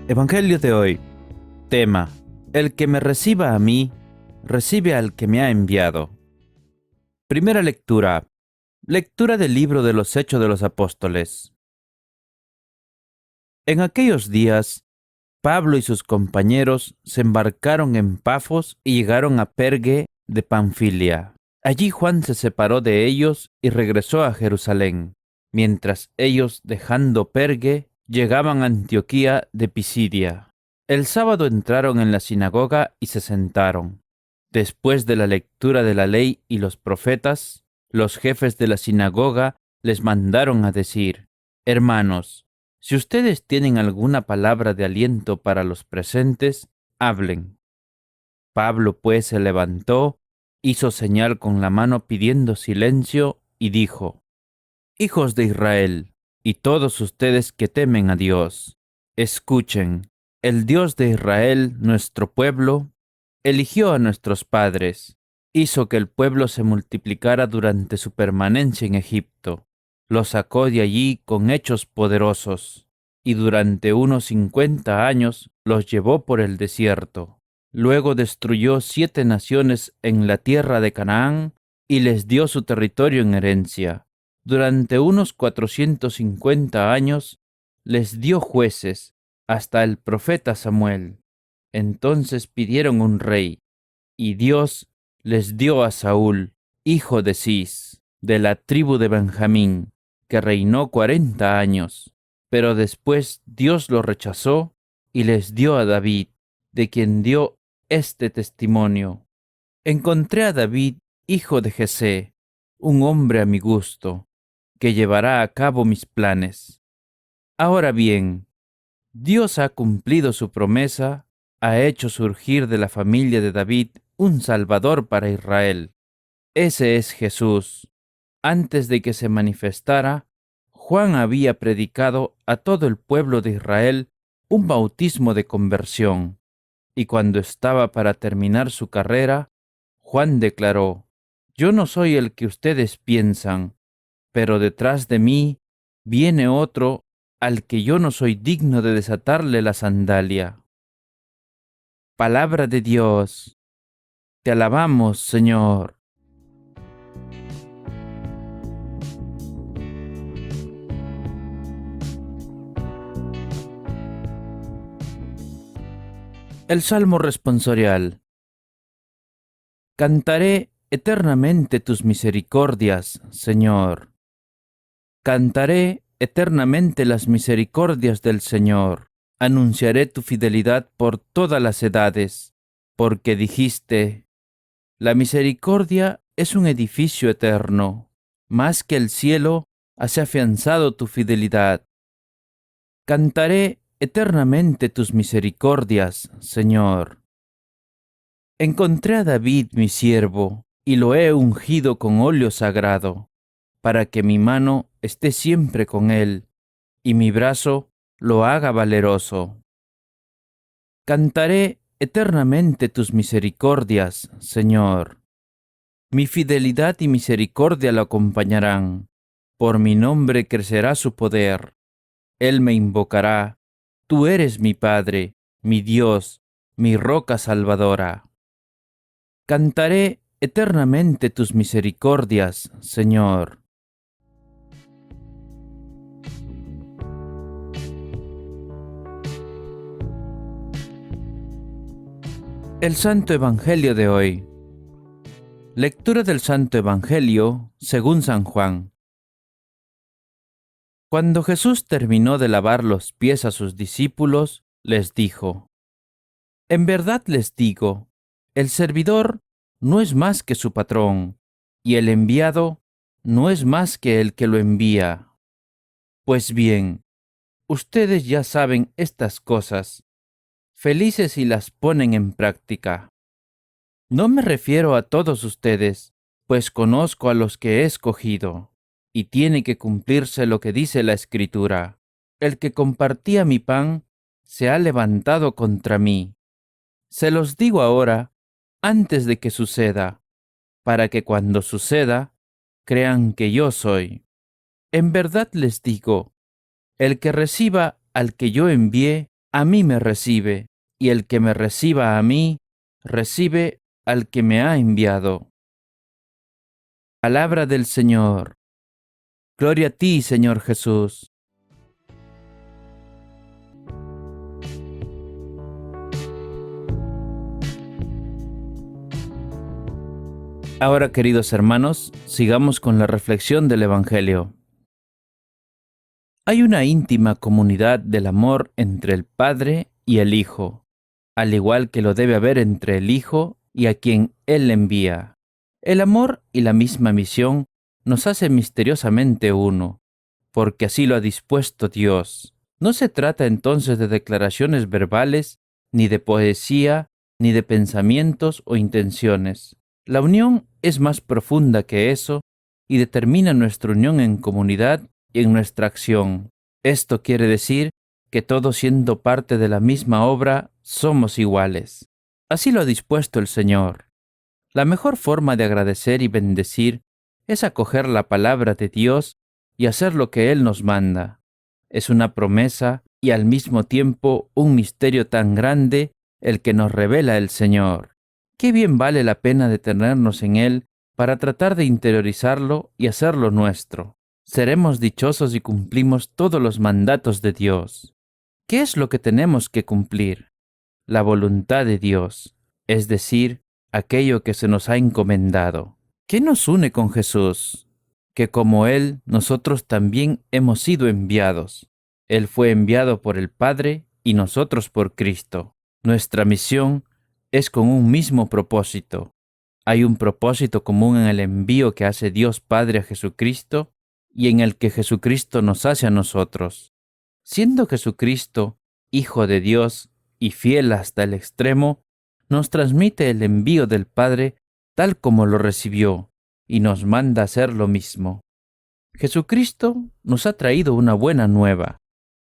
Evangelio de hoy. Tema: el que me reciba a mí, recibe al que me ha enviado. Primera lectura. Lectura del libro de los Hechos de los Apóstoles. En aquellos días, Pablo y sus compañeros se embarcaron en Pafos y llegaron a Perge de Panfilia. Allí Juan se separó de ellos y regresó a Jerusalén, mientras ellos, dejando Perge, llegaban a Antioquía de Pisidia. El sábado entraron en la sinagoga y se sentaron. Después de la lectura de la ley y los profetas, los jefes de la sinagoga les mandaron a decir: Hermanos, si ustedes tienen alguna palabra de aliento para los presentes, hablen. Pablo pues se levantó, hizo señal con la mano pidiendo silencio y dijo: Hijos de Israel, y todos ustedes que temen a Dios, escuchen. El Dios de Israel, nuestro pueblo, eligió a nuestros padres, hizo que el pueblo se multiplicara durante su permanencia en Egipto, los sacó de allí con hechos poderosos, y durante unos 50 años los llevó por el desierto. Luego destruyó 7 naciones en la tierra de Canaán y les dio su territorio en herencia. Durante unos 450 años les dio jueces hasta el profeta Samuel. Entonces pidieron un rey, y Dios les dio a Saúl, hijo de Cis, de la tribu de Benjamín, que reinó 40 años. Pero después Dios lo rechazó y les dio a David, de quien dio este testimonio: Encontré a David, hijo de Jesé, un hombre a mi gusto, que llevará a cabo mis planes. Ahora bien, Dios ha cumplido su promesa, ha hecho surgir de la familia de David un Salvador para Israel. Ese es Jesús. Antes de que se manifestara, Juan había predicado a todo el pueblo de Israel un bautismo de conversión, y cuando estaba para terminar su carrera, Juan declaró: Yo no soy el que ustedes piensan, pero detrás de mí viene otro al que yo no soy digno de desatarle la sandalia. Palabra de Dios. Te alabamos, Señor. El Salmo responsorial. Cantaré eternamente tus misericordias, Señor. Cantaré eternamente las misericordias del Señor. Anunciaré tu fidelidad por todas las edades, porque dijiste: La misericordia es un edificio eterno, más que el cielo has afianzado tu fidelidad. Cantaré eternamente tus misericordias, Señor. Encontré a David mi siervo, y lo he ungido con óleo sagrado, para que mi mano esté siempre con él, y mi brazo lo haga valeroso. Cantaré eternamente tus misericordias, Señor. Mi fidelidad y misericordia lo acompañarán. Por mi nombre crecerá su poder. Él me invocará: Tú eres mi Padre, mi Dios, mi roca salvadora. Cantaré eternamente tus misericordias, Señor. El Santo Evangelio de hoy. Lectura del Santo Evangelio según San Juan. Cuando Jesús terminó de lavar los pies a sus discípulos, les dijo: En verdad les digo, el servidor no es más que su patrón, y el enviado no es más que el que lo envía. Pues bien, ustedes ya saben estas cosas, felices si las ponen en práctica. No me refiero a todos ustedes, pues conozco a los que he escogido, y tiene que cumplirse lo que dice la Escritura: El que compartía mi pan se ha levantado contra mí. Se los digo ahora, antes de que suceda, para que cuando suceda, crean que yo soy. En verdad les digo, el que reciba al que yo envié, a mí me recibe, y el que me reciba a mí, recibe al que me ha enviado. Palabra del Señor. Gloria a ti, Señor Jesús. Ahora, queridos hermanos, sigamos con la reflexión del Evangelio. Hay una íntima comunidad del amor entre el Padre y el Hijo, al igual que lo debe haber entre el Hijo y a quien Él envía. El amor y la misma misión nos hace misteriosamente uno, porque así lo ha dispuesto Dios. No se trata entonces de declaraciones verbales, ni de poesía, ni de pensamientos o intenciones. La unión es más profunda que eso y determina nuestra unión en comunidad y en nuestra acción. Esto quiere decir que todos siendo parte de la misma obra somos iguales. Así lo ha dispuesto el Señor. La mejor forma de agradecer y bendecir es acoger la palabra de Dios y hacer lo que Él nos manda. Es una promesa y al mismo tiempo un misterio tan grande el que nos revela el Señor. Qué bien vale la pena detenernos en Él para tratar de interiorizarlo y hacerlo nuestro. Seremos dichosos si cumplimos todos los mandatos de Dios. ¿Qué es lo que tenemos que cumplir? La voluntad de Dios, es decir, aquello que se nos ha encomendado. ¿Qué nos une con Jesús? Que como Él, nosotros también hemos sido enviados. Él fue enviado por el Padre y nosotros por Cristo. Nuestra misión es con un mismo propósito. Hay un propósito común en el envío que hace Dios Padre a Jesucristo y en el que Jesucristo nos hace a nosotros. Siendo Jesucristo Hijo de Dios y fiel hasta el extremo, nos transmite el envío del Padre tal como lo recibió y nos manda hacer lo mismo. Jesucristo nos ha traído una buena nueva.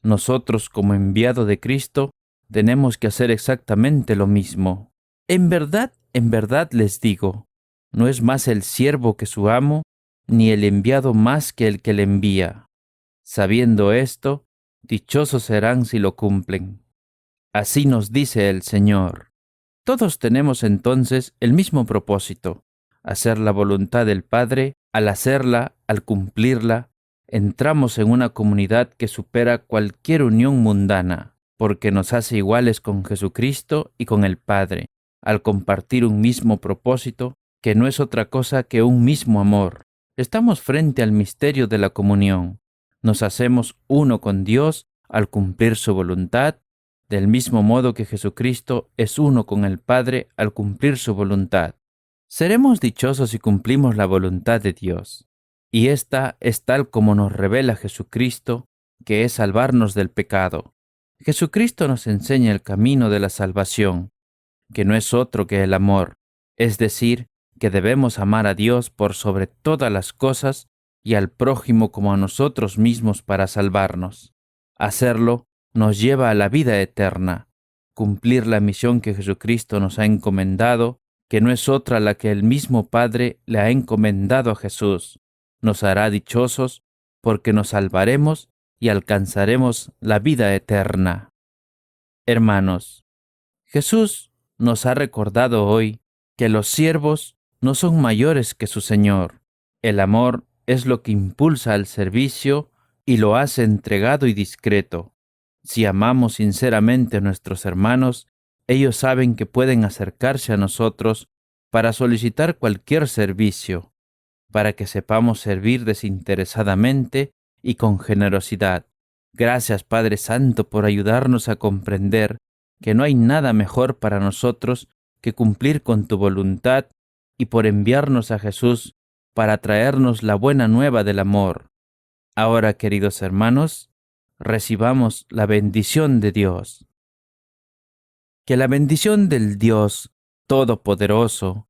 Nosotros, como enviado de Cristo, tenemos que hacer exactamente lo mismo. En verdad les digo, no es más el siervo que su amo, ni el enviado más que el que le envía. Sabiendo esto, dichosos serán si lo cumplen. Así nos dice el Señor. Todos tenemos entonces el mismo propósito, hacer la voluntad del Padre. Al hacerla, al cumplirla, entramos en una comunidad que supera cualquier unión mundana, porque nos hace iguales con Jesucristo y con el Padre, al compartir un mismo propósito, que no es otra cosa que un mismo amor. Estamos frente al misterio de la comunión. Nos hacemos uno con Dios al cumplir su voluntad, del mismo modo que Jesucristo es uno con el Padre al cumplir su voluntad. Seremos dichosos si cumplimos la voluntad de Dios, y esta es tal como nos revela Jesucristo, que es salvarnos del pecado. Jesucristo nos enseña el camino de la salvación, que no es otro que el amor, es decir, que debemos amar a Dios por sobre todas las cosas y al prójimo como a nosotros mismos para salvarnos. Hacerlo nos lleva a la vida eterna, cumplir la misión que Jesucristo nos ha encomendado, que no es otra la que el mismo Padre le ha encomendado a Jesús. Nos hará dichosos porque nos salvaremos y alcanzaremos la vida eterna. Hermanos, Jesús nos ha recordado hoy que los siervos no son mayores que su Señor. El amor es lo que impulsa al servicio y lo hace entregado y discreto. Si amamos sinceramente a nuestros hermanos, ellos saben que pueden acercarse a nosotros para solicitar cualquier servicio, para que sepamos servir desinteresadamente y con generosidad. Gracias, Padre Santo, por ayudarnos a comprender que no hay nada mejor para nosotros que cumplir con tu voluntad y por enviarnos a Jesús para traernos la buena nueva del amor. Ahora, queridos hermanos, recibamos la bendición de Dios. Que la bendición del Dios Todopoderoso,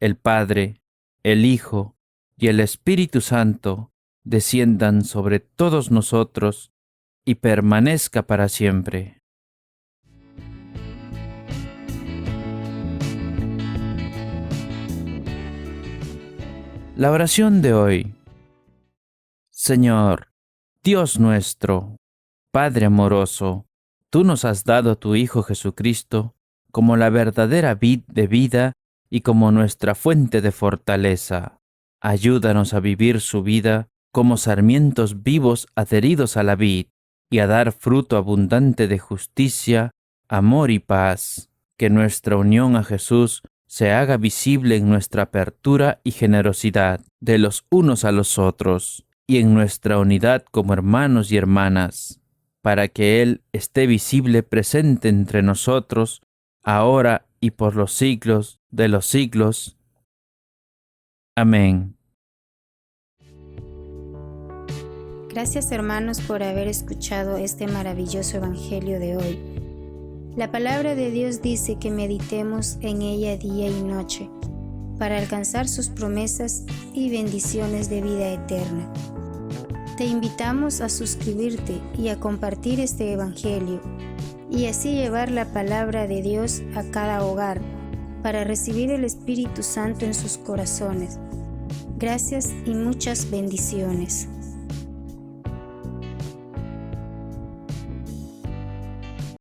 el Padre, el Hijo y el Espíritu Santo desciendan sobre todos nosotros y permanezca para siempre. La oración de hoy. Señor, Dios nuestro, Padre amoroso, Tú nos has dado a tu Hijo Jesucristo como la verdadera vid de vida y como nuestra fuente de fortaleza. Ayúdanos a vivir su vida como sarmientos vivos adheridos a la vid y a dar fruto abundante de justicia, amor y paz. Que nuestra unión a Jesús se haga visible en nuestra apertura y generosidad de los unos a los otros y en nuestra unidad como hermanos y hermanas, para que Él esté visible presente entre nosotros, ahora y por los siglos de los siglos. Amén. Gracias, hermanos, por haber escuchado este maravilloso evangelio de hoy. La palabra de Dios dice que meditemos en ella día y noche para alcanzar sus promesas y bendiciones de vida eterna. Te invitamos a suscribirte y a compartir este evangelio y así llevar la palabra de Dios a cada hogar para recibir el Espíritu Santo en sus corazones. Gracias y muchas bendiciones.